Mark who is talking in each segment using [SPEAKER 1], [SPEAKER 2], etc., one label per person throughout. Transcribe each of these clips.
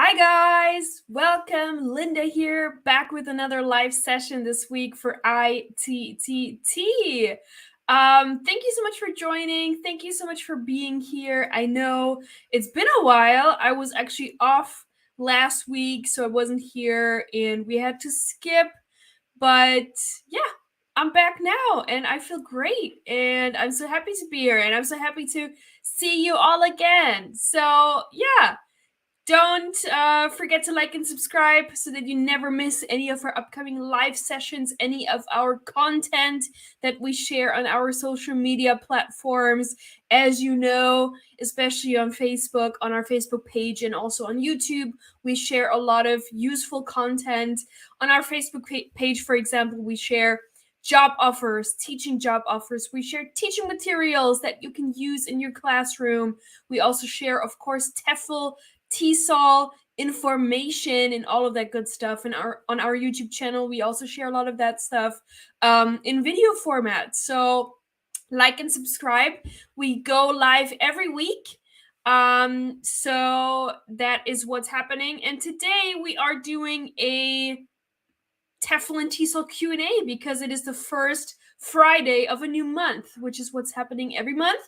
[SPEAKER 1] Hi guys, welcome. Linda here, back with another live session this week for ITTT. Thank you so much for joining. Thank you so much for being here. I know it's been a while. I was actually off last week, so I wasn't here and we had to skip. But yeah, I'm back now and I feel great. And I'm so happy to be here and I'm so happy to see you all again. So yeah. Don't forget to like and subscribe so that you never miss any of our upcoming live sessions, any of our content that we share on our social media platforms. As you know, especially on Facebook, on our Facebook page, and also on YouTube, we share a lot of useful content. On our Facebook page, for example, we share job offers, teaching job offers. We share teaching materials that you can use in your classroom. We also share, of course, TEFL, TESOL information and all of that good stuff. And on our YouTube channel, we also share a lot of that stuff in video format. So like and subscribe. We go live every week. So that is what's happening. And today we are doing a TEFL and TESOL Q&A because it is the first Friday of a new month, which is what's happening every month.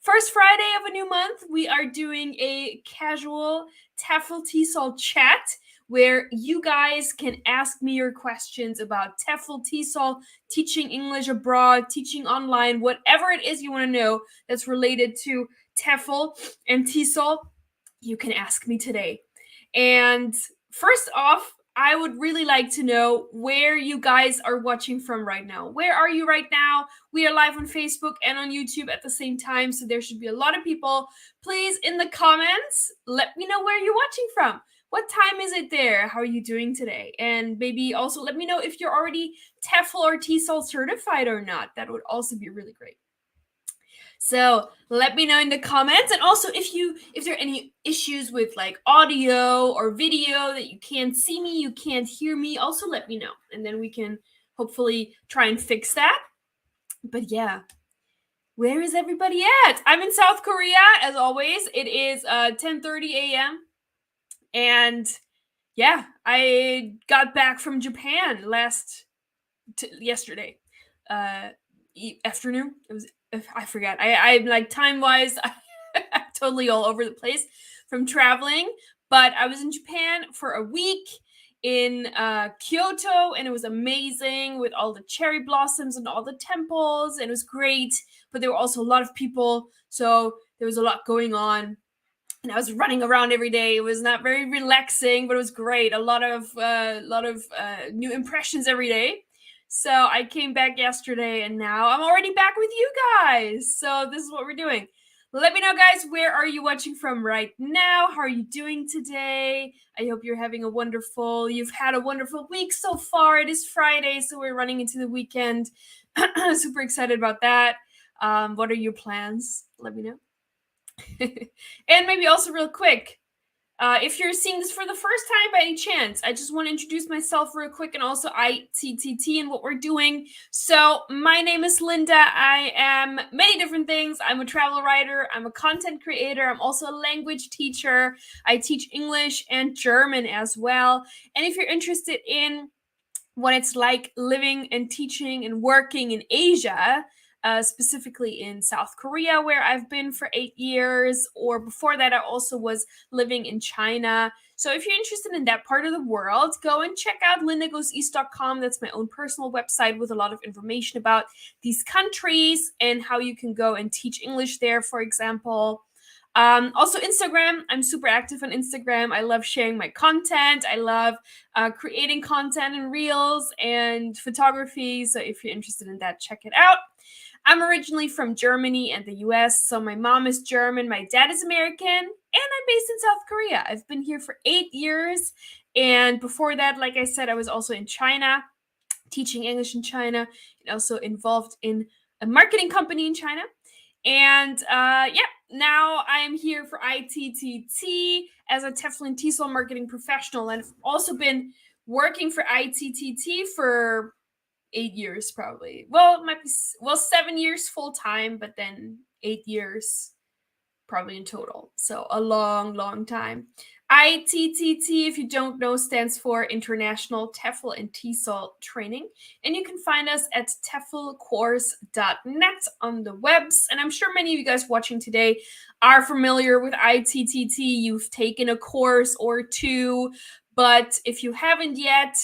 [SPEAKER 1] First Friday of a new month, we are doing a casual TEFL TESOL chat where you guys can ask me your questions about TEFL, TESOL, teaching English abroad, teaching online, whatever it is you want to know that's related to TEFL and TESOL, you can ask me today. And first off, I would really like to know where you guys are watching from right now. Where are you right now? We are live on Facebook and on YouTube at the same time, so there should be a lot of people. Please, in the comments, let me know where you're watching from. What time is it there? How are you doing today? And maybe also let me know if you're already TEFL or TESOL certified or not. That would also be really great. So let me know in the comments. And also if there are any issues with like audio or video that you can't see me, you can't hear me, also let me know. And then we can hopefully try and fix that. But yeah, where is everybody at? I'm in South Korea, as always. It is 10:30 a.m. And yeah, I got back from Japan yesterday afternoon. It was, I forgot. I'm like time wise, I'm totally all over the place from traveling. But I was in Japan for a week in Kyoto, and it was amazing with all the cherry blossoms and all the temples, and it was great. But there were also a lot of people, so there was a lot going on. And I was running around every day. It was not very relaxing, but it was great. A lot of new impressions every day. So I came back yesterday, and now I'm already back with you guys. So this is what we're doing. Let me know, guys, where are you watching from right now? How are you doing today? I hope you've had a wonderful week so far. It is Friday, so we're running into the weekend. Super excited about that. What are your plans? Let me know. And maybe also real quick, if you're seeing this for the first time by any chance, I just want to introduce myself real quick and also ITTT and what we're doing. So my name is Linda. I am many different things. I'm a travel writer. I'm a content creator. I'm also a language teacher. I teach English and German as well. And if you're interested in what it's like living and teaching and working in Asia, specifically in South Korea, where I've been for 8 years, or before that, I also was living in China. So if you're interested in that part of the world, go and check out lindagoeseast.com. That's my own personal website with a lot of information about these countries and how you can go and teach English there, for example. Also Instagram. I'm super active on Instagram. I love sharing my content. I love creating content and reels and photography. So if you're interested in that, check it out. I'm originally from Germany and the US. So my mom is German, my dad is American, and I'm based in South Korea. I've been here for 8 years. And before that, like I said, I was also in China, teaching English in China, and also involved in a marketing company in China. And now I am here for ITTT as a TEFL and TESOL marketing professional. And I've also been working for ITTT for 8 years, probably. Well, it might be 7 years full time, but then 8 years probably in total. So a long, long time. ITTT, if you don't know, stands for International TEFL and TESOL Training. And you can find us at teflcourse.net on the webs. And I'm sure many of you guys watching today are familiar with ITTT. You've taken a course or two. But if you haven't yet,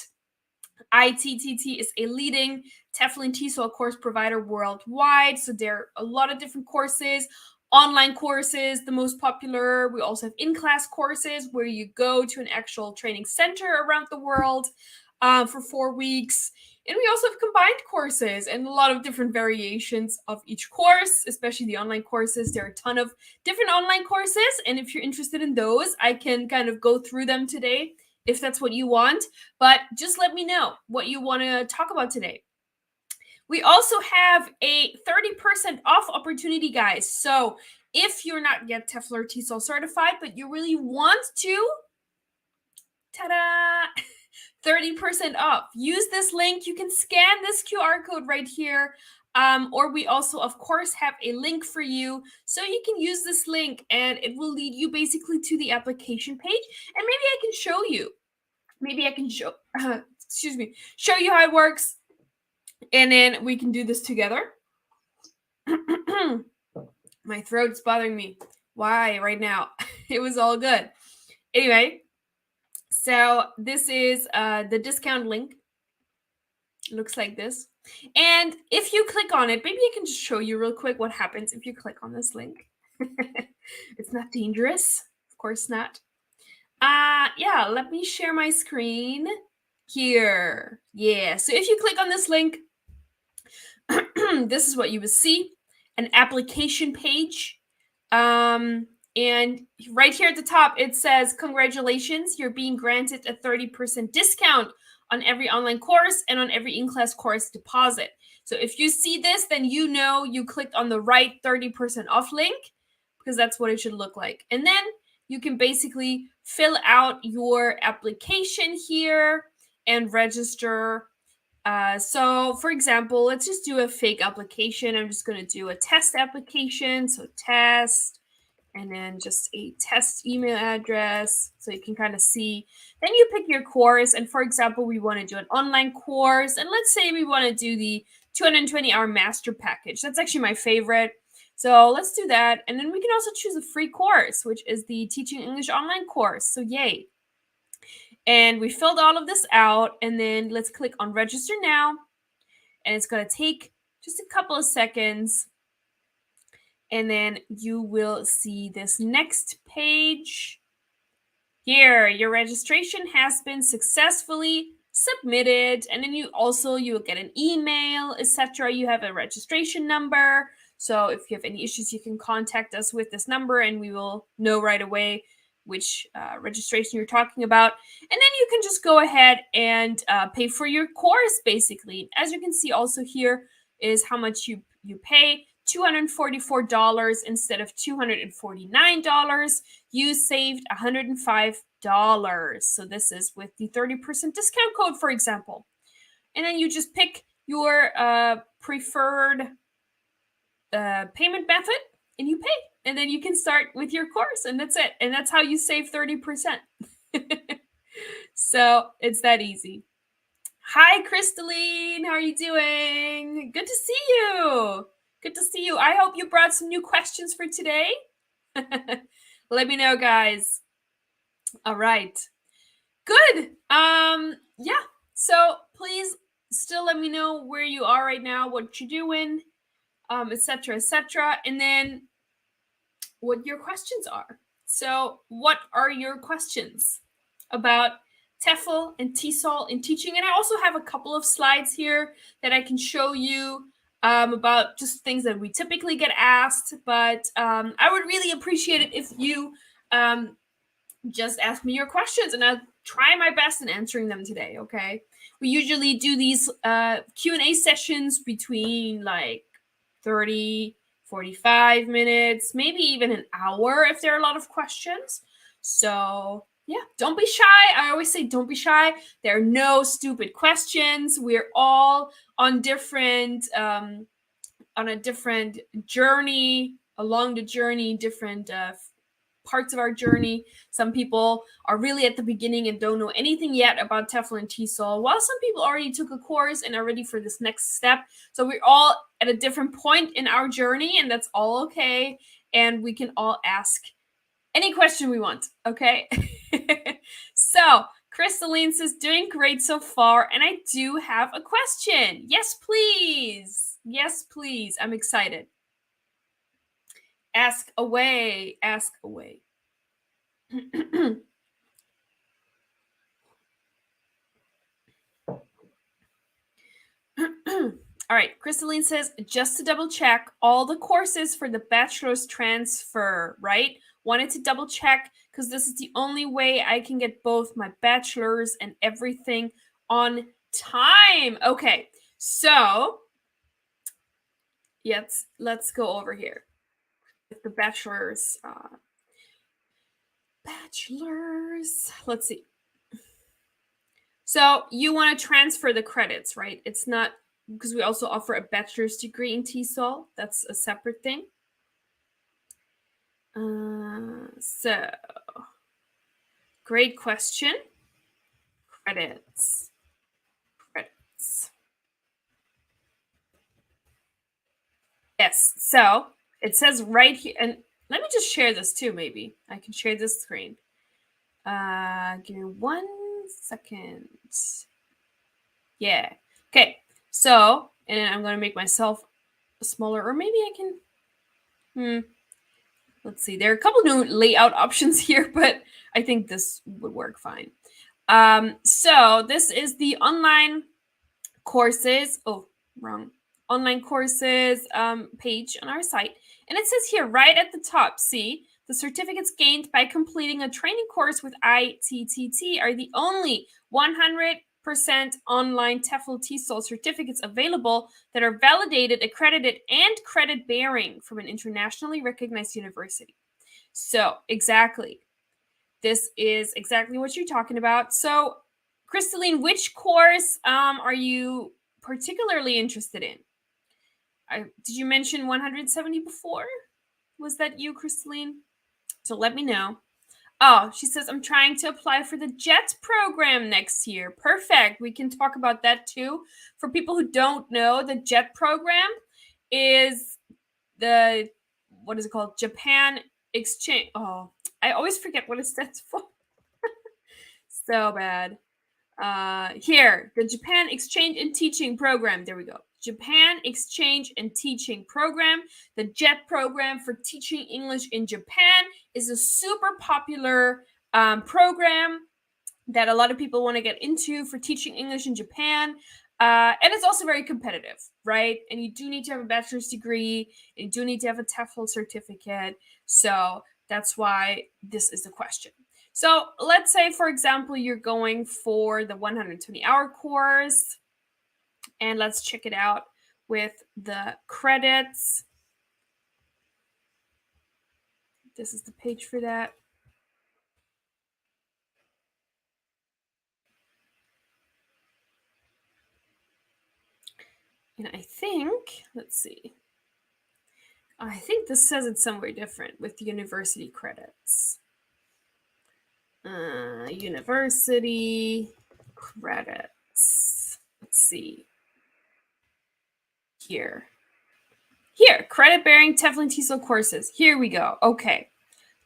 [SPEAKER 1] ITTT is a leading TEFL and TESOL course provider worldwide. So there are a lot of different courses, online courses, the most popular. We also have in-class courses where you go to an actual training center around the world for 4 weeks. And we also have combined courses and a lot of different variations of each course, especially the online courses. There are a ton of different online courses. And if you're interested in those, I can kind of go through them today if that's what you want. But just let me know what you want to talk about today. We also have a 30% off opportunity, guys. So if you're not yet TEFL or TESOL certified, but you really want to, ta-da, 30% off. Use this link. You can scan this QR code right here. Or we also, of course, have a link for you. So you can use this link and it will lead you basically to the application page. And maybe I can show you. Maybe I can show you how it works. And then we can do this together. My throat's bothering me. Why right now? It was all good. Anyway, so this is the discount link. It looks like this. And if you click on it, maybe I can just show you real quick what happens if you click on this link. It's not dangerous. Of course not. Yeah, let me share my screen here. Yeah, so if you click on this link, this is what you will see, an application page. And right here at the top, it says, congratulations, you're being granted a 30% discount on every online course and on every in-class course deposit. So if you see this, then you know you clicked on the right 30% off link, because that's what it should look like. And then you can basically fill out your application here and register. So for example, let's just do a fake application. I'm just going to do a test application. So test, and then just a test email address. So you can kind of see, then you pick your course. And for example, we want to do an online course. And let's say we want to do the 220-hour master package. That's actually my favorite. So let's do that. And then we can also choose a free course, which is the Teaching English online course. So yay. And we filled all of this out, and then let's click on register now. And it's going to take just a couple of seconds. And then you will see this next page. Here, your registration has been successfully submitted. And then you'll get an email, etc. You have a registration number. So if you have any issues, you can contact us with this number and we will know right away which registration you're talking about. And then you can just go ahead and pay for your course, basically. As you can see also here is how much you pay. $244 instead of $249. You saved $105. So this is with the 30% discount code, for example. And then you just pick your preferred payment method and you pay. And then you can start with your course, and that's it. And that's how you save 30%. So it's that easy. Hi, Crystalline. How are you doing? Good to see you. Good to see you. I hope you brought some new questions for today. Let me know, guys. All right. Good. Yeah. So please still let me know where you are right now, what you're doing, etc., etc., and then what your questions are. So what are your questions about TEFL and TESOL in teaching? And I also have a couple of slides here that I can show you about just things that we typically get asked. But I would really appreciate it if you just ask me your questions, and I'll try my best in answering them today, okay? We usually do these Q&A sessions between like 30, 45 minutes, maybe even an hour if there are a lot of questions. So yeah, don't be shy. I always say don't be shy. There are no stupid questions. We're all on a different journey along the journey, different parts of our journey. Some people are really at the beginning and don't know anything yet about TEFL and TESOL, while some people already took a course and are ready for this next step. So we're all at a different point in our journey, and that's all okay. And we can all ask any question we want, okay? So Crystalline says, doing great so far, and I do have a question. Yes, please. Yes, please. I'm excited. Ask away. Ask away. All right, Crystalline says, just to double check, all the courses for the bachelor's transfer, right? Wanted to double check because this is the only way I can get both my bachelor's and everything on time. Okay, so yes, let's go over here with the bachelor's. Let's see. So you want to transfer the credits, right? It's not because we also offer a bachelor's degree in TESOL. That's a separate thing. So great question. Credits. Yes. So it says right here, and let me just share this too. Maybe I can share this screen. Give me 1 second. Yeah. Okay. So, and I'm going to make myself smaller, or maybe I can. Let's see. There are a couple new layout options here, but I think this would work fine. So this is the online courses. Oh, wrong. Online courses page on our site. And it says here right at the top, see, the certificates gained by completing a training course with ITTT are the only 100% online TEFL TESOL certificates available that are validated, accredited, and credit bearing from an internationally recognized university. So exactly. This is exactly what you're talking about. So Crystalline, which course are you particularly interested in? Did you mention 170 before? Was that you, Crystalline? So let me know. Oh, she says, I'm trying to apply for the JET program next year. Perfect. We can talk about that too. For people who don't know, the JET program is the, what is it called? Japan Exchange. Oh, I always forget what it stands for. So bad. Here, the Japan Exchange and Teaching Program. There we go. Japan Exchange and Teaching Program. The JET program for teaching English in Japan is a super popular program that a lot of people want to get into for teaching English in Japan. And it's also very competitive, right? And you do need to have a bachelor's degree. And you do need to have a TEFL certificate. So that's why this is the question. So let's say, for example, you're going for the 120-hour course. And let's check it out with the credits. This is the page for that. And I think, let's see. I think this says it somewhere different with the university credits. University credits. Let's see. Here, credit bearing TEFL and TESOL courses. Here we go. Okay.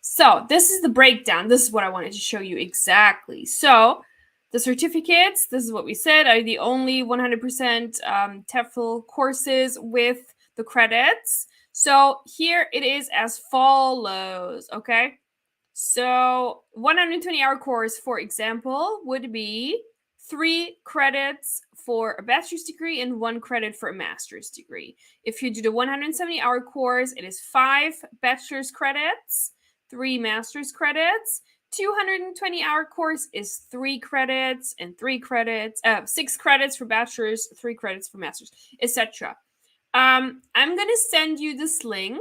[SPEAKER 1] So this is the breakdown. This is what I wanted to show you exactly. So the certificates, this is what we said, are the only 100% TEFL courses with the credits. So here it is as follows, okay? So 120-hour course, for example, would be 3 credits for a bachelor's degree and 1 credit for a master's degree. If you do the 170-hour course, it is 5 bachelor's credits, 3 master's credits. 220-hour course is 3 credits and 3 credits, 6 credits for bachelor's, 3 credits for master's, etc. I'm gonna send you this link.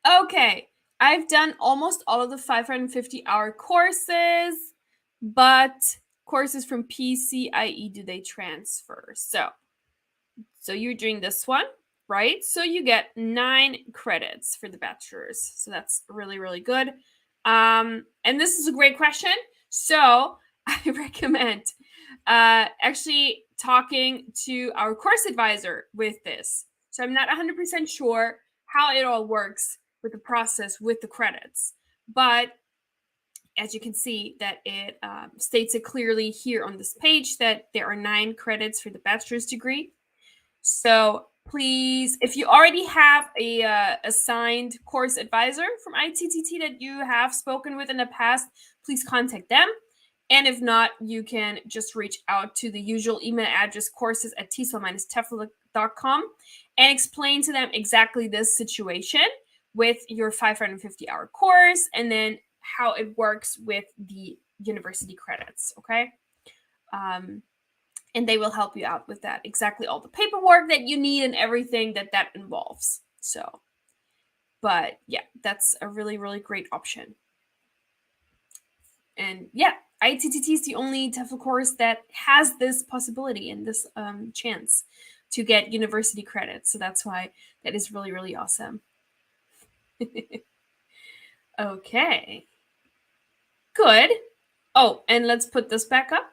[SPEAKER 1] Okay, I've done almost all of the 550-hour courses, but courses from PCIe, do they transfer? So you're doing this one. right? So you get 9 credits for the bachelor's. So that's really, really good. And this is a great question. So I recommend actually talking to our course advisor with this. So I'm not 100% sure how it all works with the process with the credits, but as you can see that it states it clearly here on this page that there are 9 credits for the bachelor's degree. So please, if you already have a assigned course advisor from ITTT that you have spoken with in the past, please contact them. And if not, you can just reach out to the usual email address courses@TESOL-TEFL.com and explain to them exactly this situation with your 550-hour course and then how it works with the university credits, okay? And they will help you out with that. Exactly all the paperwork that you need and everything that involves. So, but yeah, that's a really, really great option. And yeah, ITTT is the only TEFL course that has this possibility and this chance to get university credit. So that's why that is really, really awesome. Okay. Good. Oh, and let's put this back up.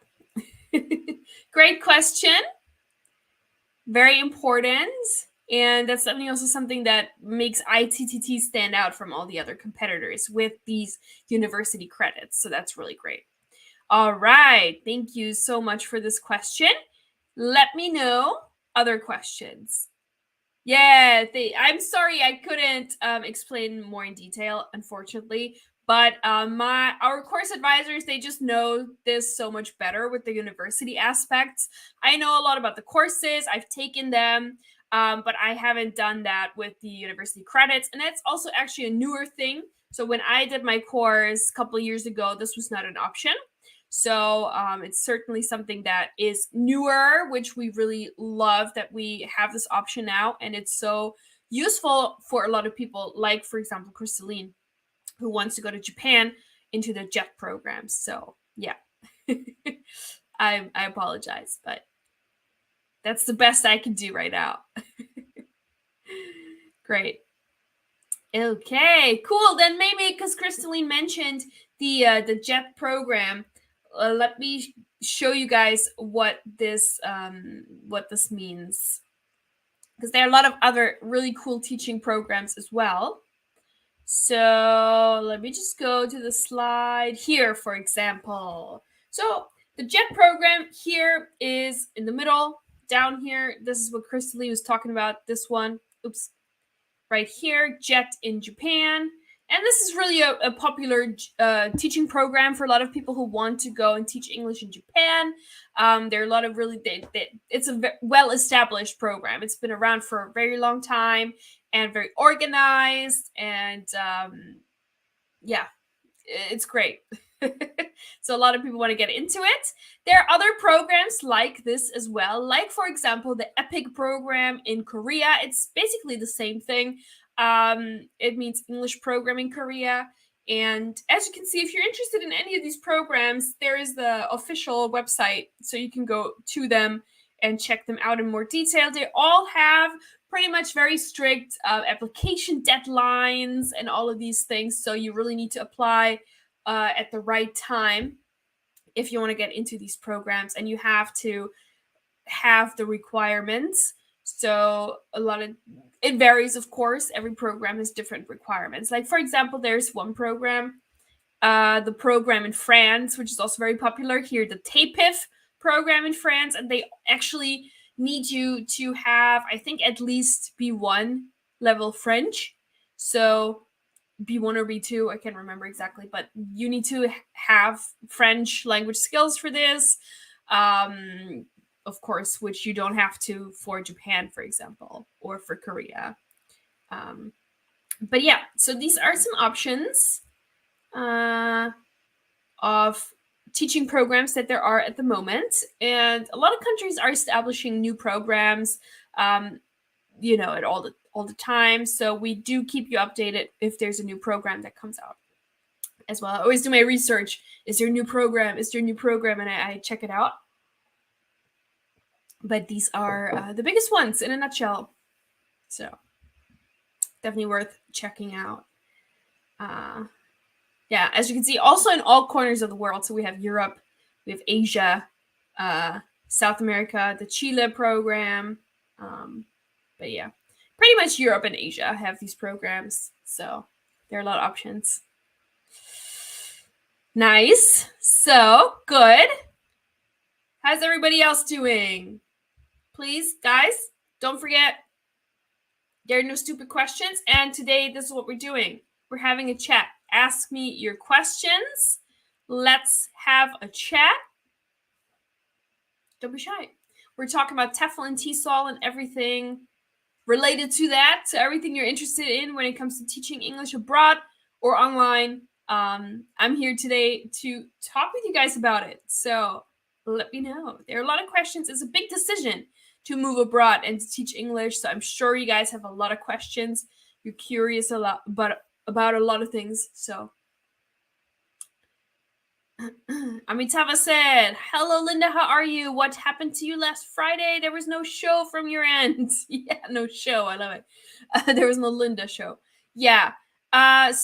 [SPEAKER 1] Great question. Very important. And that's definitely also something that makes ITTT stand out from all the other competitors with these university credits. So that's really great. All right. Thank you so much for this question. Let me know other questions. Yeah, I'm sorry I couldn't explain more in detail, unfortunately. But our course advisors, they just know this so much better with the university aspects. I know a lot about the courses. I've taken them, but I haven't done that with the university credits. And that's also actually a newer thing. So when I did my course a couple of years ago, this was not an option. So it's certainly something that is newer, which we really love that we have this option now. And it's so useful for a lot of people, like, for example, Crystalline, who wants to go to Japan into the JET program. So yeah, I apologize, but that's the best I can do right now. Great. Okay, cool. Then maybe because Crystalline mentioned the JET program, let me show you guys what this means, because there are a lot of other really cool teaching programs as well. So let me just go to the slide here, for example. So the JET program here is in the middle, down here. This is what Crystalline was talking about. This one, oops, right here, JET in Japan. And this is really a popular teaching program for a lot of people who want to go and teach English in Japan. There are a lot of really, it's a well-established program. It's been around for a very long time and very organized. And yeah, it's great. So a lot of people want to get into it. There are other programs like this as well. Like, for example, the EPIC program in Korea. It's basically the same thing. It means English program in Korea. And as you can see, if you're interested in any of these programs, there is the official website. So you can go to them and check them out in more detail. They all have pretty much very strict application deadlines and all of these things. So you really need to apply at the right time if you want to get into these programs, and you have to have the requirements. So it varies, of course. Every program has different requirements. Like, for example, there's one program, the program in France, which is also very popular here, the TEPIF program in France, and they actually need you to have, I think, at least B1 level French. So B1 or B2, I can't remember exactly, but you need to have French language skills for this. Of course, which you don't have to for Japan, for example, or for Korea. But yeah, so these are some options of teaching programs that there are at the moment. And a lot of countries are establishing new programs, at all the time. So we do keep you updated if there's a new program that comes out as well. I always do my research. Is there a new program? Is there a new program? And I check it out. But these are the biggest ones in a nutshell. So definitely worth checking out. Yeah, as you can see, also in all corners of the world. So we have Europe, we have Asia, South America, the Chile program. But yeah, pretty much Europe and Asia have these programs. So there are a lot of options. Nice. So good. How's everybody else doing? Please, guys, don't forget, there are no stupid questions. And today, this is what we're doing. We're having a chat. Ask me your questions. Let's have a chat. Don't be shy. We're talking about TEFL and TESOL and everything related to that, to everything you're interested in when it comes to teaching English abroad or online. I'm here today to talk with you guys about it. So let me know. There are a lot of questions. It's a big decision to move abroad and to teach English. So I'm sure you guys have a lot of questions. You're curious a lot about a lot of things. So Amitava said, "Hello, Linda. How are you? What happened to you last Friday? There was no show from your end." Yeah, no show. I love it. There was no Linda show. Yeah. So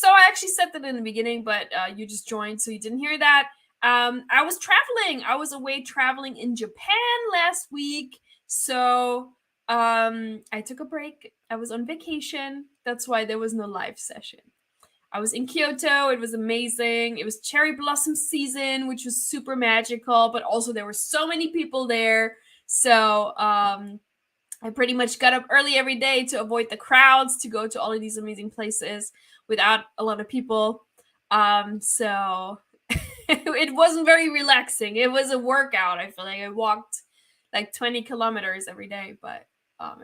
[SPEAKER 1] I actually said that in the beginning, but you just joined, so you didn't hear that. I was traveling. I was away traveling in Japan last week. So I took a break. I was on vacation. That's why there was no live session. I was in Kyoto. It was amazing. It was cherry blossom season, which was super magical, but also there were so many people there. So I pretty much got up early every day to avoid the crowds, to go to all of these amazing places without a lot of people. So it wasn't very relaxing. It was a workout. I feel like I walked like 20 kilometers every day, but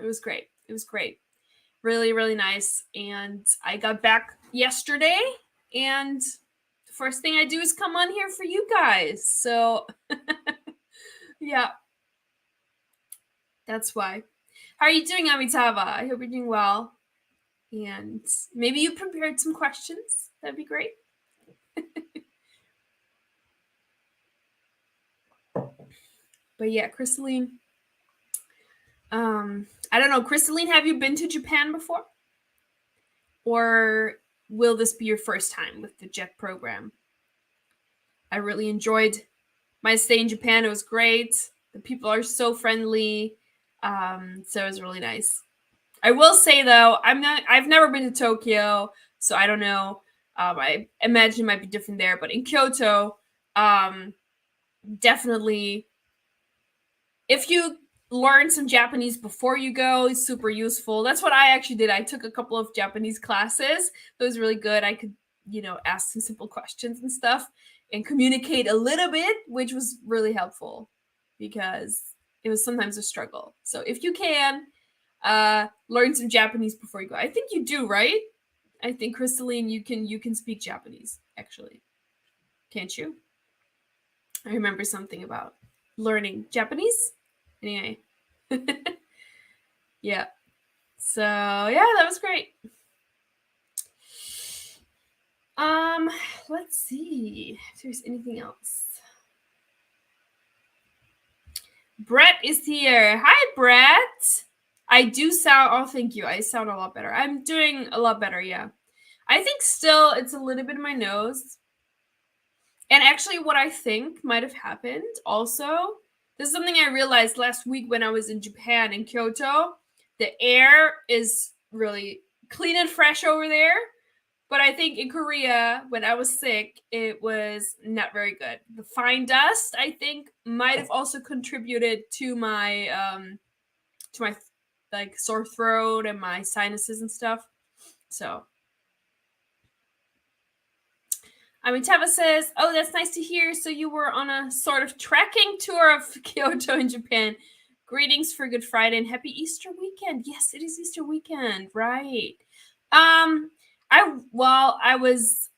[SPEAKER 1] it was great. It was great. Really, really nice. And I got back yesterday, and the first thing I do is come on here for you guys. So yeah, that's why. How are you doing, Amitava? I hope you're doing well. And maybe you prepared some questions. That'd be great. But yeah, Crystalline. I don't know, Crystalline, have you been to Japan before? Or will this be your first time with the JET program? I really enjoyed my stay in Japan. It was great. The people are so friendly. So it was really nice. I will say though, I've never been to Tokyo, so I don't know. I imagine it might be different there, but in Kyoto, definitely, if you learn some Japanese before you go, it's super useful. That's what I actually did. I took a couple of Japanese classes. It was really good. I could, ask some simple questions and stuff and communicate a little bit, which was really helpful because it was sometimes a struggle. So if you can, learn some Japanese before you go. I think you do, right? I think, Crystalline, you can speak Japanese, actually. Can't you? I remember something about learning Japanese. Anyway. Yeah. So yeah, that was great. Let's see if there's anything else. Brett is here. Hi, Brett. I do sound, oh, thank you. I sound a lot better. I'm doing a lot better, yeah. I think still it's a little bit in my nose. And actually, what I think might have happened also, this is something I realized last week when I was in Japan, in Kyoto. The air is really clean and fresh over there. But I think in Korea, when I was sick, it was not very good. The fine dust, I think, might have also contributed to my like sore throat and my sinuses and stuff. So Teva says, "Oh, that's nice to hear. So you were on a sort of trekking tour of Kyoto in Japan. Greetings for Good Friday and happy Easter weekend." Yes, it is Easter weekend, right? I was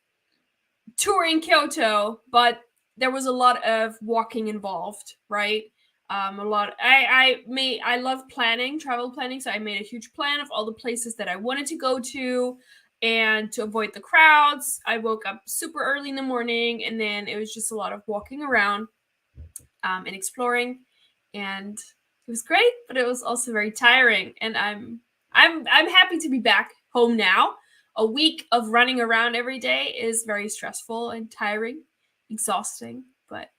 [SPEAKER 1] touring Kyoto, but there was a lot of walking involved, right? A lot. I love planning, travel planning, so I made a huge plan of all the places that I wanted to go to, and to avoid the crowds, I woke up super early in the morning, and then it was just a lot of walking around, and exploring, and it was great, but it was also very tiring, and I'm I'm happy to be back home now. A week of running around every day is very stressful and tiring, exhausting, but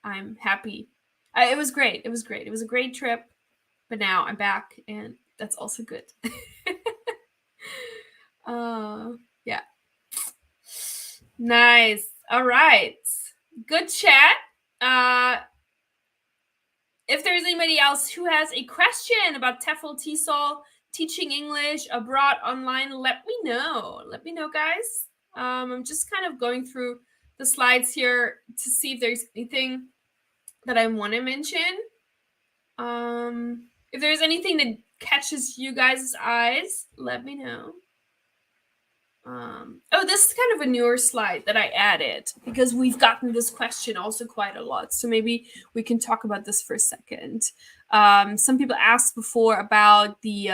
[SPEAKER 1] I'm happy. It was great. It was great. It was a great trip, but now I'm back, and that's also good. uh, yeah, nice. All right, good chat. Uh, if there's anybody else who has a question about TEFL, TESOL, teaching English abroad online, let me know. Let me know, guys. I'm just kind of going through the slides here to see if there's anything that I want to mention. If there's anything that catches you guys' eyes, let me know. Oh, this is kind of a newer slide that I added because we've gotten this question also quite a lot. So maybe we can talk about this for a second. Some people asked before about the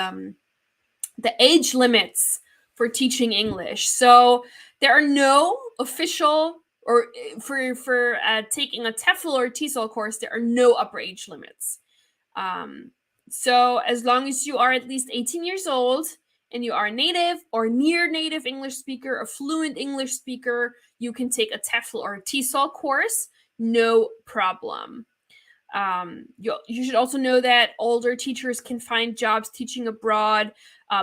[SPEAKER 1] age limits for teaching English. So there are no official or for taking a TEFL or TESOL course, there are no upper age limits. So as long as you are at least 18 years old and you are a native or near native English speaker, a fluent English speaker, you can take a TEFL or a TESOL course, no problem. You should also know that older teachers can find jobs teaching abroad,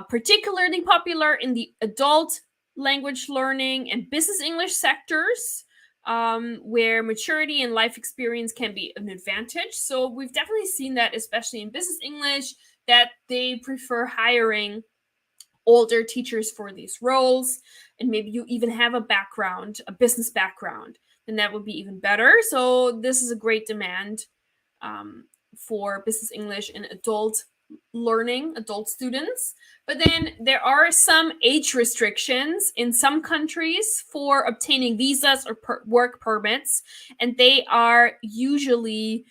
[SPEAKER 1] particularly popular in the adult language learning and business English sectors, where maturity and life experience can be an advantage. So we've definitely seen that, especially in business English, that they prefer hiring older teachers for these roles. And maybe you even have a background, a business background, then that would be even better. So this is a great demand for business English and adult learning, adult students. But then there are some age restrictions in some countries for obtaining visas or work permits, and they are usually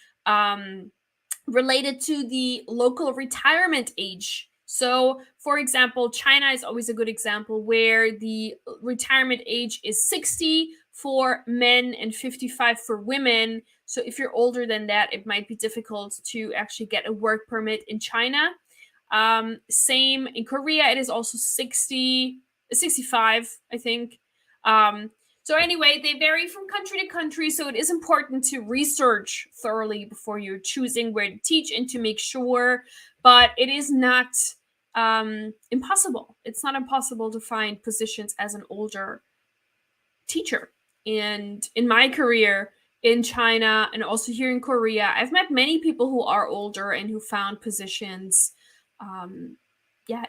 [SPEAKER 1] related to the local retirement age. So, for example, China is always a good example where the retirement age is 60 for men and 55 for women. So, if you're older than that, it might be difficult to actually get a work permit in China. Same in Korea, it is also 65, I think. So anyway, they vary from country to country, so it is important to research thoroughly before you're choosing where to teach and to make sure, but it is not impossible. It's not impossible to find positions as an older teacher. And in my career in China and also here in Korea, I've met many people who are older and who found positions,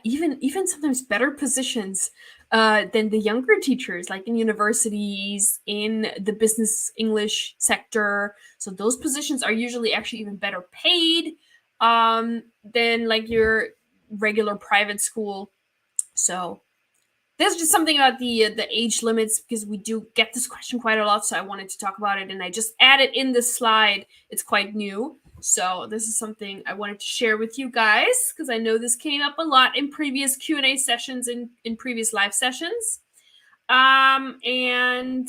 [SPEAKER 1] even sometimes better positions than the younger teachers, like in universities, in the business English sector. So those positions are usually actually even better paid than like your regular private school. So there's just something about the age limits because we do get this question quite a lot. So I wanted to talk about it, and I just added in this slide. It's quite new. So this is something I wanted to share with you guys because I know this came up a lot in previous Q&A sessions and in previous live sessions. And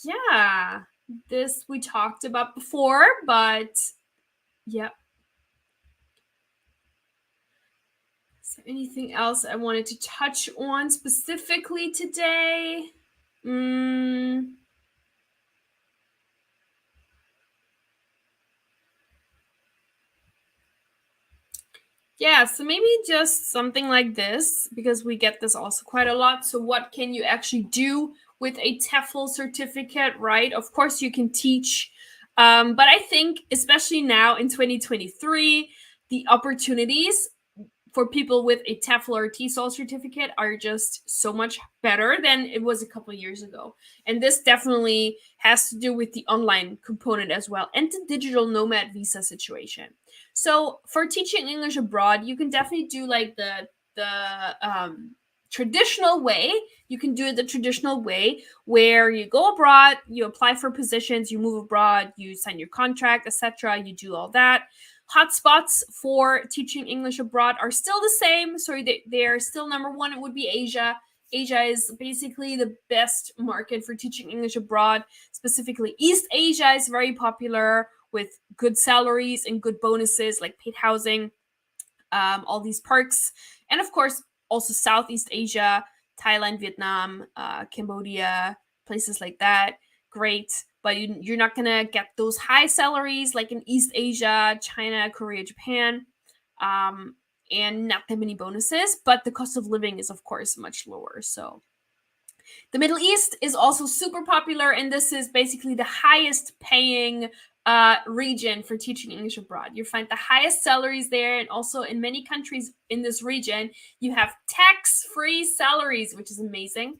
[SPEAKER 1] yeah, this we talked about before, but yeah. Is there anything else I wanted to touch on specifically today? Yeah, so maybe just something like this, because we get this also quite a lot. So what can you actually do with a TEFL certificate, right? Of course, you can teach. But I think, especially now in 2023, the opportunities for people with a TEFL or TESOL certificate are just so much better than it was a couple of years ago. And this definitely has to do with the online component as well and the digital nomad visa situation. So for teaching English abroad, you can definitely do like the traditional way. You can do it the traditional way where you go abroad, you apply for positions, you move abroad, you sign your contract, etc. You do all that. Hotspots for teaching English abroad are still the same. So they're still number one. It would be Asia. Asia is basically the best market for teaching English abroad. Specifically, East Asia is very popular with good salaries and good bonuses like paid housing, all these perks. And of course, also Southeast Asia, Thailand, Vietnam, Cambodia, places like that. Great. But you're not going to get those high salaries like in East Asia, China, Korea, Japan, um, and not that many bonuses. But the cost of living is, of course, much lower. So the Middle East is also super popular, and this is basically the highest paying region for teaching English abroad. You find the highest salaries there, and also in many countries in this region, you have tax-free salaries, which is amazing.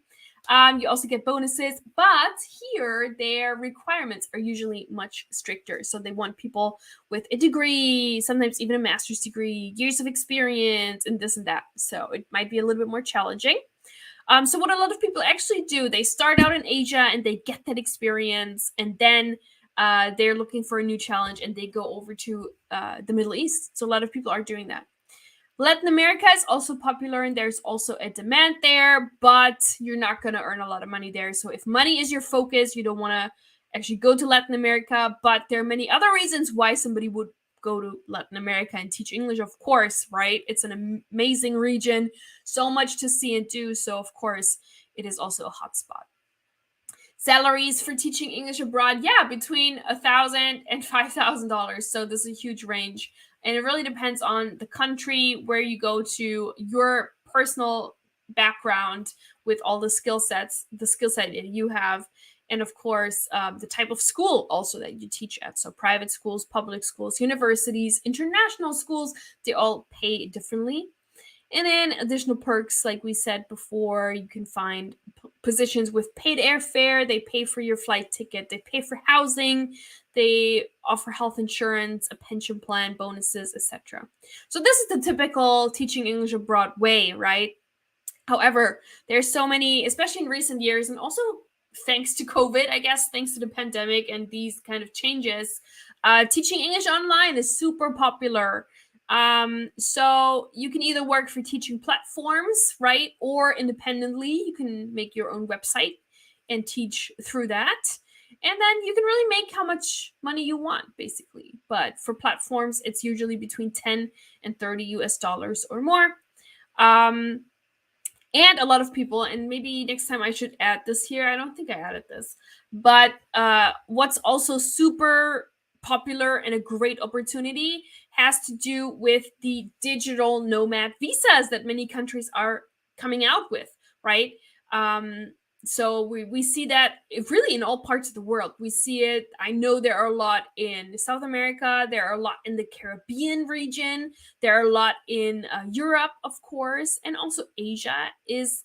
[SPEAKER 1] You also get bonuses, but here their requirements are usually much stricter. So they want people with a degree, sometimes even a master's degree, years of experience, and this and that. So it might be a little bit more challenging. So what a lot of people actually do, they start out in Asia and they get that experience, and then they're looking for a new challenge and they go over to the Middle East. So a lot of people are doing that. Latin America is also popular, and there's also a demand there, but you're not going to earn a lot of money there. So if money is your focus, you don't want to actually go to Latin America, but there are many other reasons why somebody would go to Latin America and teach English, of course, right? It's an amazing region, so much to see and do. So, of course, it is also a hotspot. Salaries for teaching English abroad, yeah, between $1,000 and $5,000. So this is a huge range, and it really depends on the country where you go to, your personal background with all the skill sets, the skill set that you have, and of course the type of school also that you teach at. So private schools, public schools, universities, international schools, they all pay differently. And then additional perks, like we said before, you can find positions with paid airfare. They pay for your flight ticket. They pay for housing. They offer health insurance, a pension plan, bonuses, etc. So this is the typical teaching English abroad way, right? However, there's so many, especially in recent years, and also thanks to COVID, I guess, thanks to the pandemic and these kind of changes, teaching English online is super popular. So you can either work for teaching platforms, right? Or independently, you can make your own website and teach through that. And then you can really make how much money you want, basically. But for platforms, it's usually between 10 and 30 US dollars or more. And a lot of people, and maybe next time I should add this here, I don't think I added this, but what's also super popular and a great opportunity has to do with the digital nomad visas that many countries are coming out with, right? So we see that really in all parts of the world. We see it. I know there are a lot in South America. There are a lot in the Caribbean region. There are a lot in Europe, of course, and also Asia is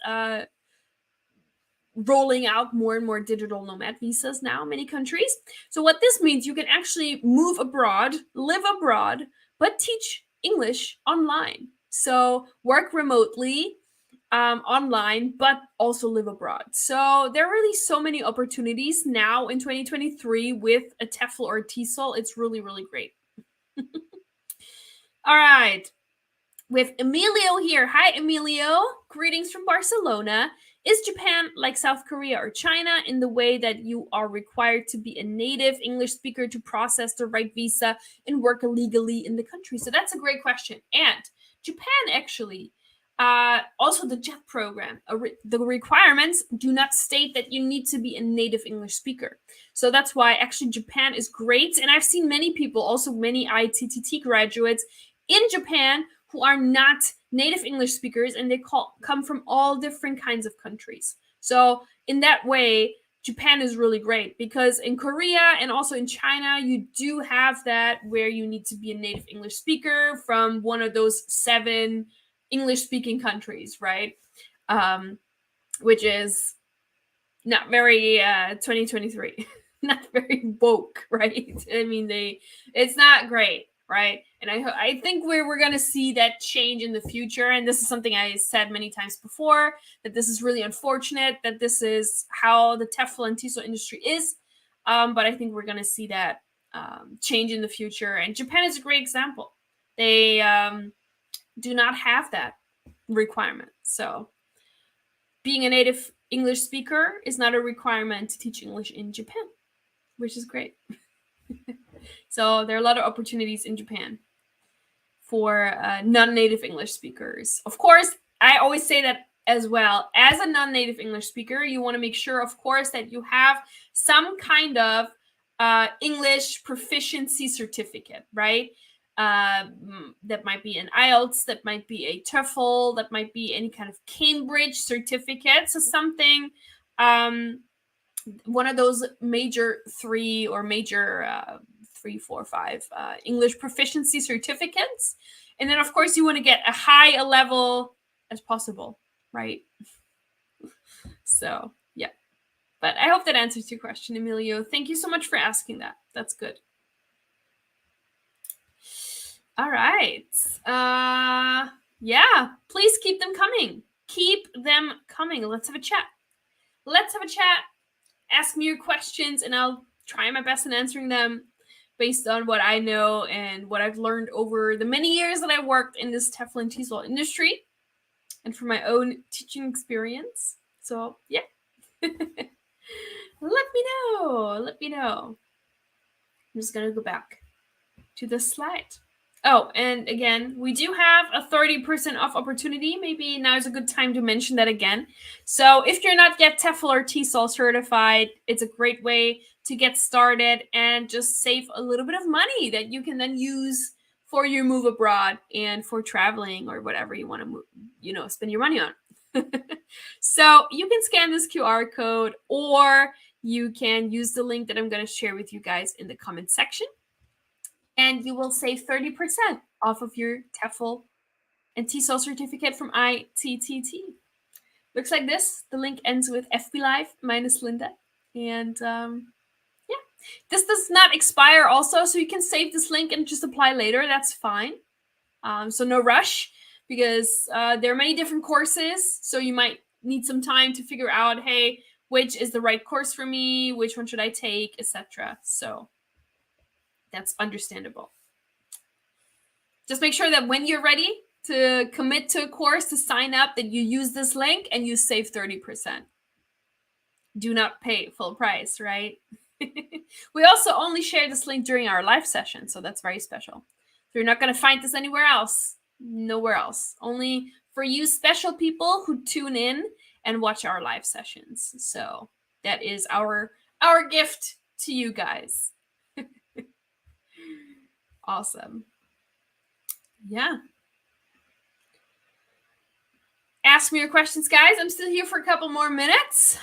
[SPEAKER 1] rolling out more and more digital nomad visas now in many countries. So what this means, you can actually move abroad, live abroad, but teach English online. So work remotely, online, but also live abroad. So there are really so many opportunities now in 2023 with a TEFL or a TESOL. It's really, really great. All right. With Emilio here. Hi, Emilio. Greetings from Barcelona. Is Japan like South Korea or China in the way that you are required to be a native English speaker to process the right visa and work illegally in the country? So that's a great question. And Japan actually, also the JET program, the requirements do not state that you need to be a native English speaker. So that's why actually Japan is great. And I've seen many people, also many ITTT graduates in Japan who are not native English speakers, and they come from all different kinds of countries. So in that way, Japan is really great, because in Korea and also in China, you do have that where you need to be a native English speaker from one of those 7 English-speaking countries, right? Which is not very 2023, not very woke, right? I mean, it's not great, right? And I think we're going to see that change in the future. And this is something I said many times before, that this is really unfortunate, that this is how the TEFL and TESOL industry is. But I think we're going to see that change in the future. And Japan is a great example. They do not have that requirement. So being a native English speaker is not a requirement to teach English in Japan, which is great. So there are a lot of opportunities in Japan for non-native English speakers. Of course, I always say that as well. As a non-native English speaker, you want to make sure, of course, that you have some kind of English proficiency certificate, right? That might be an IELTS, that might be a TEFL, that might be any kind of Cambridge certificate. So something, one of those major three or major 3, 4, 5 English proficiency certificates. And then, of course, you want to get a high a level as possible, right? So, yeah. But I hope that answers your question, Emilio. Thank you so much for asking that. That's good. All right. Yeah, please keep them coming. Keep them coming. Let's have a chat. Let's have a chat. Ask me your questions, and I'll try my best in answering them based on what I know and what I've learned over the many years that I've worked in this TEFL and TESOL industry and from my own teaching experience. So, yeah. Let me know. Let me know. I'm just going to go back to the slide. Oh, and again, we do have a 30% off opportunity. Maybe now is a good time to mention that again. So if you're not yet TEFL or TESOL certified, it's a great way to get started and just save a little bit of money that you can then use for your move abroad and for traveling or whatever you want to spend your money on. So you can scan this QR code, or you can use the link that I'm going to share with you guys in the comment section, and you will save 30% off of your TEFL and TESOL certificate from ITTT. Looks like this. The link ends with FB Live minus Linda. And yeah, this does not expire also, so you can save this link and just apply later. That's fine. So no rush, because there are many different courses, so you might need some time to figure out, hey, which is the right course for me, which one should I take, etc. So that's understandable. Just make sure that when you're ready to commit to a course, to sign up, that you use this link and you save 30%. Do not pay full price, right? We also only share this link during our live session, so that's very special. So you're not going to find this anywhere else. Nowhere else. Only for you special people who tune in and watch our live sessions. So that is our gift to you guys. Awesome. Yeah. Ask me your questions, guys. I'm still here for a couple more minutes.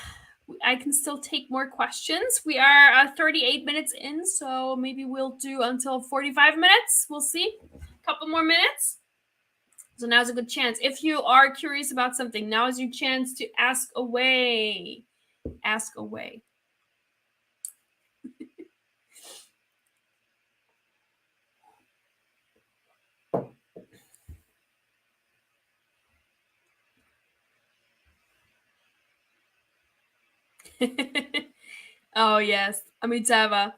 [SPEAKER 1] I can still take more questions. We are 38 minutes in, so maybe we'll do until 45 minutes. We'll see. A couple more minutes. So now's a good chance. If you are curious about something, now is your chance to ask away. Ask away. Oh, yes. Amitabha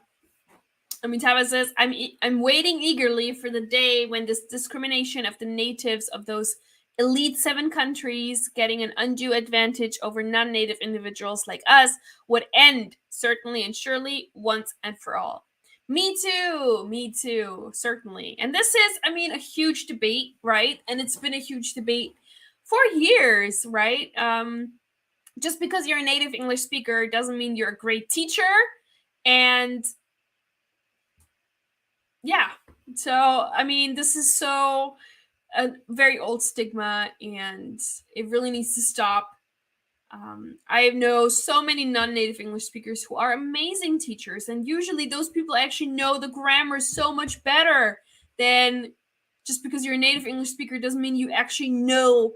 [SPEAKER 1] says, I'm waiting eagerly for the day when this discrimination of the natives of those elite 7 countries getting an undue advantage over non-native individuals like us would end, certainly and surely, once and for all. Me too, certainly. And this is, a huge debate, right? And it's been a huge debate for years, right? Just because you're a native English speaker doesn't mean you're a great teacher. And yeah, so this is so a very old stigma, and it really needs to stop. I know so many non-native English speakers who are amazing teachers, and usually those people actually know the grammar so much better than, just because you're a native English speaker doesn't mean you actually know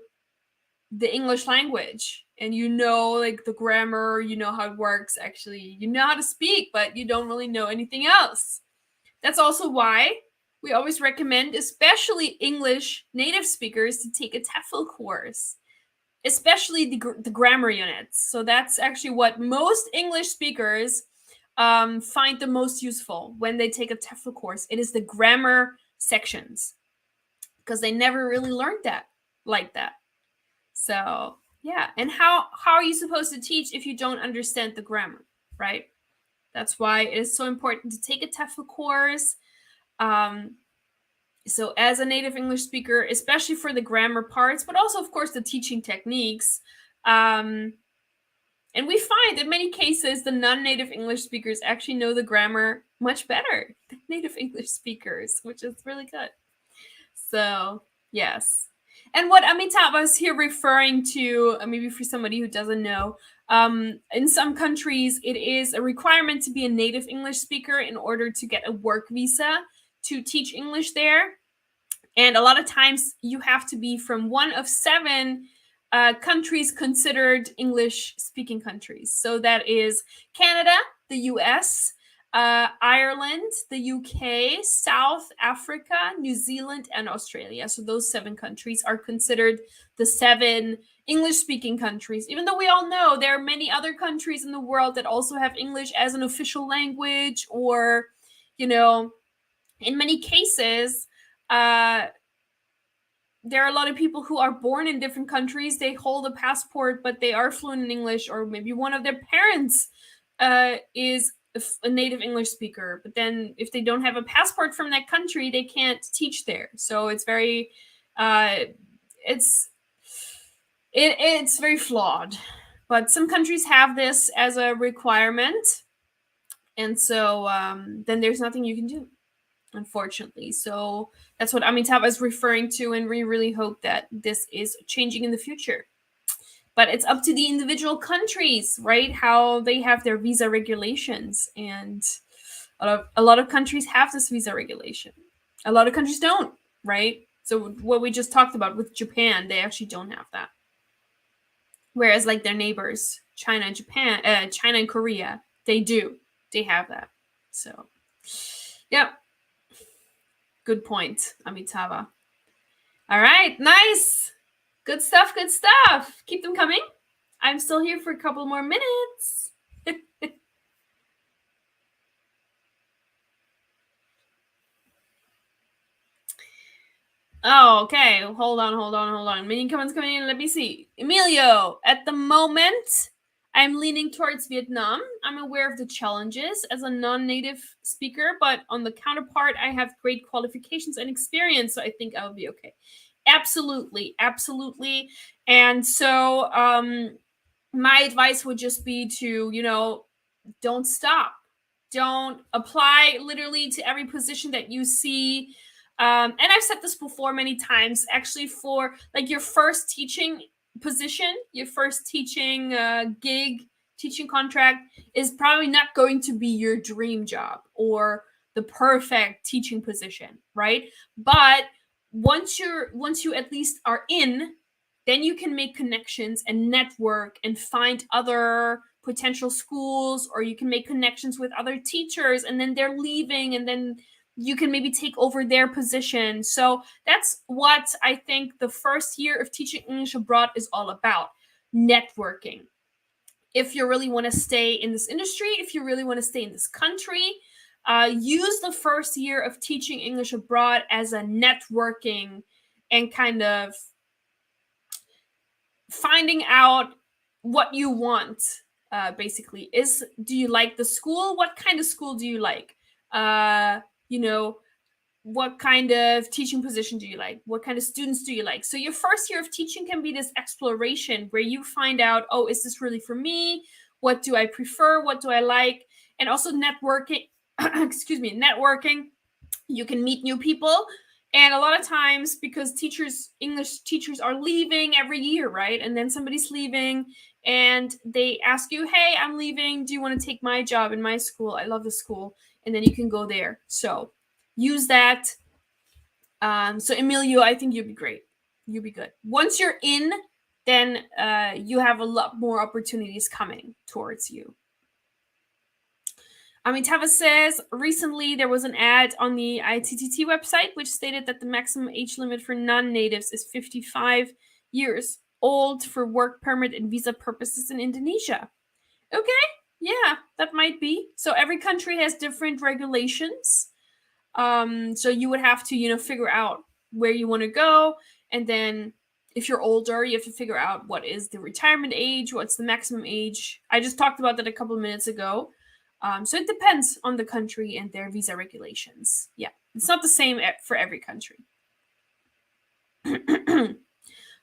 [SPEAKER 1] the English language and like the grammar, how it works. Actually, you know how to speak, but you don't really know anything else. That's also why we always recommend, especially English native speakers, to take a TEFL course, especially the grammar units. So that's actually what most English speakers find the most useful when they take a TEFL course. It is the grammar sections, because they never really learned that like that. So yeah, and how are you supposed to teach if you don't understand the grammar, right? That's why it is so important to take a TEFL course. So as a native English speaker, especially for the grammar parts, but also, of course, the teaching techniques, and we find in many cases the non-native English speakers actually know the grammar much better than native English speakers, which is really good. So, yes. And what Amitabh was here referring to, maybe for somebody who doesn't know, in some countries, it is a requirement to be a native English speaker in order to get a work visa to teach English there. And a lot of times you have to be from one of 7 countries considered English speaking countries. So that is Canada, the US, Ireland, the UK, South Africa, New Zealand, and Australia. So those 7 countries are considered the 7 English speaking countries, even though we all know there are many other countries in the world that also have English as an official language, or, in many cases, there are a lot of people who are born in different countries. They hold a passport, but they are fluent in English, or maybe one of their parents is a native English speaker. But then if they don't have a passport from that country, they can't teach there. So it's very, it's very flawed. But some countries have this as a requirement. And so then there's nothing you can do, unfortunately. So that's what Amitabh is referring to, and we really hope that this is changing in the future. But it's up to the individual countries, right? How they have their visa regulations, and a lot of countries have this visa regulation. A lot of countries don't, right? So what we just talked about with Japan, they actually don't have that. Whereas like their neighbors, China and Japan, China and Korea, they do. They have that. So, yeah. Good point, Amitabha. All right, nice. Good stuff, good stuff. Keep them coming. I'm still here for a couple more minutes. Oh, okay. Hold on. Many comments coming in. Let me see. Emilio, at the moment, I'm leaning towards Vietnam. I'm aware of the challenges as a non-native speaker, but on the counterpart, I have great qualifications and experience, so I think I'll be okay. Absolutely. And so my advice would just be to, don't stop. Don't apply literally to every position that you see. And I've said this before many times, actually, for like your first teaching position, your first teaching gig, teaching contract is probably not going to be your dream job or the perfect teaching position, right? But once you at least are in, then you can make connections and network and find other potential schools, or you can make connections with other teachers, and then they're leaving, and then you can maybe take over their position. So that's what I think the first year of teaching English abroad is all about: networking. If you really want to stay in this industry, if you really want to stay in this country, use the first year of teaching English abroad as a networking and kind of finding out what you want. Basically, do you like the school? What kind of school do you like? What kind of teaching position do you like? What kind of students do you like? So your first year of teaching can be this exploration where you find out, oh, is this really for me? What do I prefer? What do I like? And also networking. Networking. You can meet new people. And a lot of times, because English teachers are leaving every year, right? And then somebody's leaving and they ask you, hey, I'm leaving. Do you want to take my job in my school? I love the school. And then you can go there. So use that. So Emilio, I think you'll be great. You'll be good. Once you're in, then you have a lot more opportunities coming towards you. Amitabha says, recently there was an ad on the ITTT website which stated that the maximum age limit for non-natives is 55 years old for work permit and visa purposes in Indonesia. Okay, yeah, that might be. So every country has different regulations. So you would have to, figure out where you want to go. And then if you're older, you have to figure out what is the retirement age, what's the maximum age. I just talked about that a couple of minutes ago. So it depends on the country and their visa regulations. Yeah, it's not the same for every country.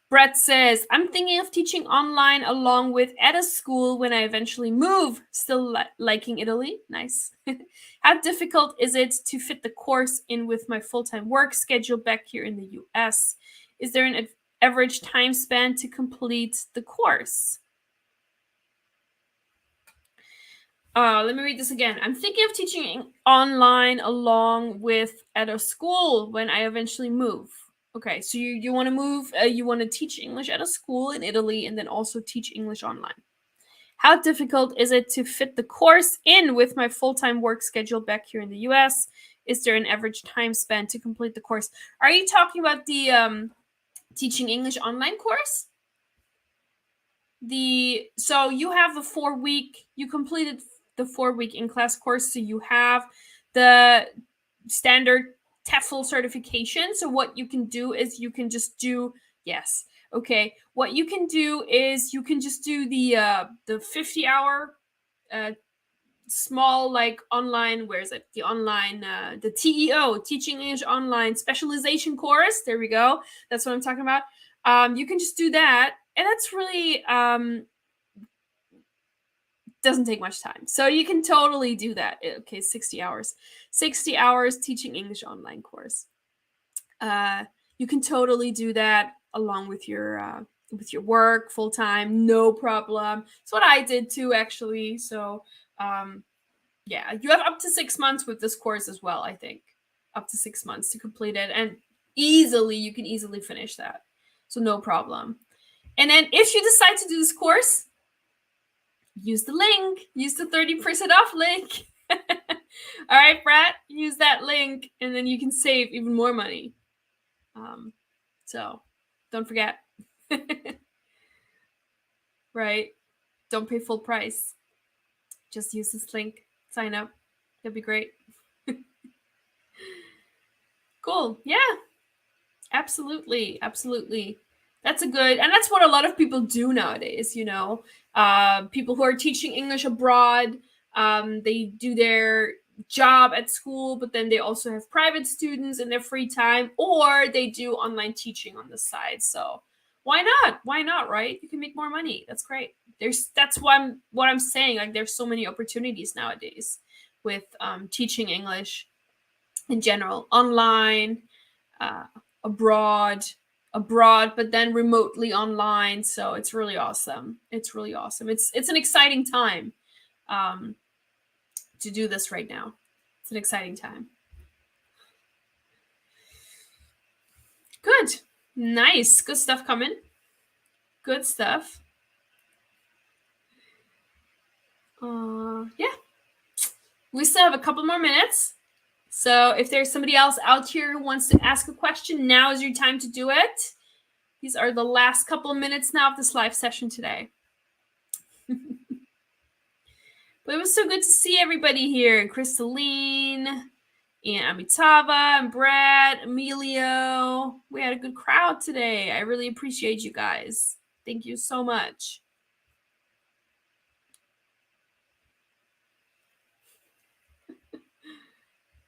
[SPEAKER 1] Brett says, I'm thinking of teaching online along with at a school when I eventually move. Still liking Italy. Nice. How difficult is it to fit the course in with my full-time work schedule back here in the US? Is there an average time span to complete the course? Let me read this again. I'm thinking of teaching online along with at a school when I eventually move. Okay, so you want to move, you want to teach English at a school in Italy and then also teach English online. How difficult is it to fit the course in with my full-time work schedule back here in the US? Is there an average time span to complete the course? Are you talking about the teaching English online course? So you have a 4-week, you completed the 4-week in-class course, so you have the standard TEFL certification. So what you can do is you can just do, yes, okay. What you can do is you can just do the 50-hour small like online, where is it? The online, the TEO, Teaching English Online Specialization course. There we go. That's what I'm talking about. You can just do that, and that's really doesn't take much time. So you can totally do that. Okay, 60 hours. 60 hours teaching English online course. You can totally do that along with your work full time, no problem. It's what I did too, actually. So yeah, you have up to 6 months with this course as well, I think. Up to 6 months to complete it, and you can easily finish that. So no problem. And then if you decide to do this course, use the link. Use the 30% off link. All right, Brett, use that link, and then you can save even more money. So don't forget. Right? Don't pay full price. Just use this link. Sign up. That'd be great. Cool. Yeah. Absolutely. Absolutely. That's that's what a lot of people do nowadays, people who are teaching English abroad, they do their job at school, but then they also have private students in their free time, or they do online teaching on the side. So why not? Why not, right? You can make more money. That's great. That's what I'm saying. Like, there's so many opportunities nowadays with teaching English in general, online, uh, abroad, but then remotely online. So it's really awesome. It's really awesome. It's an exciting time to do this right now. It's an exciting time. Good. Nice. Good stuff coming. Good stuff. Yeah. We still have a couple more minutes. So if there's somebody else out here who wants to ask a question, now is your time to do it. These are the last couple of minutes now of this live session today. But it was so good to see everybody here. Crystalline, and Amitava, and Brad, Emilio. We had a good crowd today. I really appreciate you guys. Thank you so much.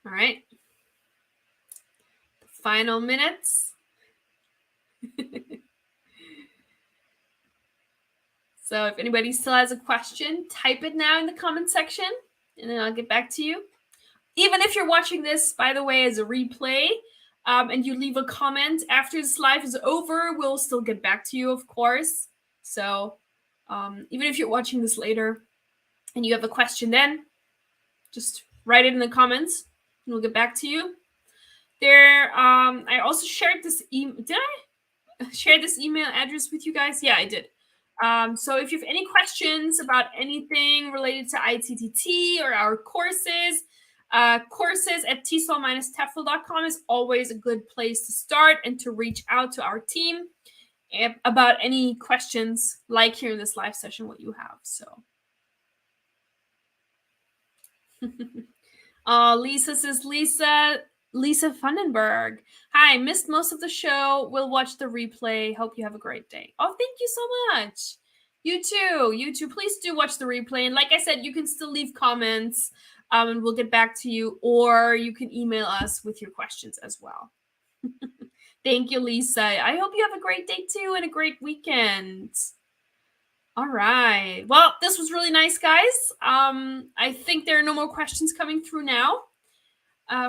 [SPEAKER 1] All right. Final minutes. So if anybody still has a question, type it now in the comment section, and then I'll get back to you. Even if you're watching this, by the way, as a replay, and you leave a comment after this live is over, we'll still get back to you, of course. So even if you're watching this later and you have a question then, just write it in the comments and we'll get back to you. I also shared this email. Did I share this email address with you guys? Yeah, I did. So if you have any questions about anything related to ITTT or our courses, courses at TESOL-TEFL.com is always a good place to start and to reach out to our team about any questions, like here in this live session, what you have. So Lisa says, Lisa Vandenberg. Hi, missed most of the show. We'll watch the replay. Hope you have a great day. Oh, thank you so much. You too. You too. Please do watch the replay. And like I said, you can still leave comments and we'll get back to you, or you can email us with your questions as well. Thank you, Lisa. I hope you have a great day too and a great weekend. All right. Well, this was really nice, guys. I think there are no more questions coming through now,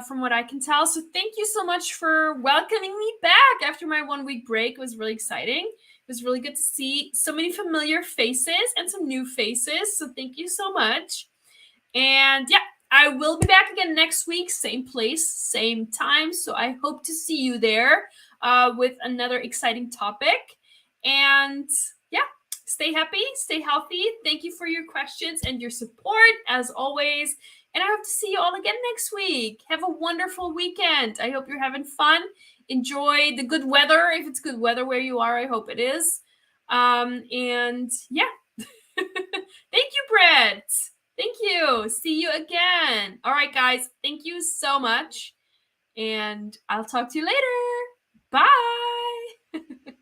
[SPEAKER 1] from what I can tell. So thank you so much for welcoming me back after my 1 week break. It was really exciting. It was really good to see so many familiar faces and some new faces. So thank you so much. And yeah, I will be back again next week, same place, same time. So I hope to see you there with another exciting topic. And yeah, stay happy, stay healthy. Thank you for your questions and your support as always. And I hope to see you all again next week. Have a wonderful weekend. I hope you're having fun. Enjoy the good weather. If it's good weather where you are, I hope it is. And yeah. Thank you, Brett. Thank you. See you again. All right, guys. Thank you so much. And I'll talk to you later. Bye.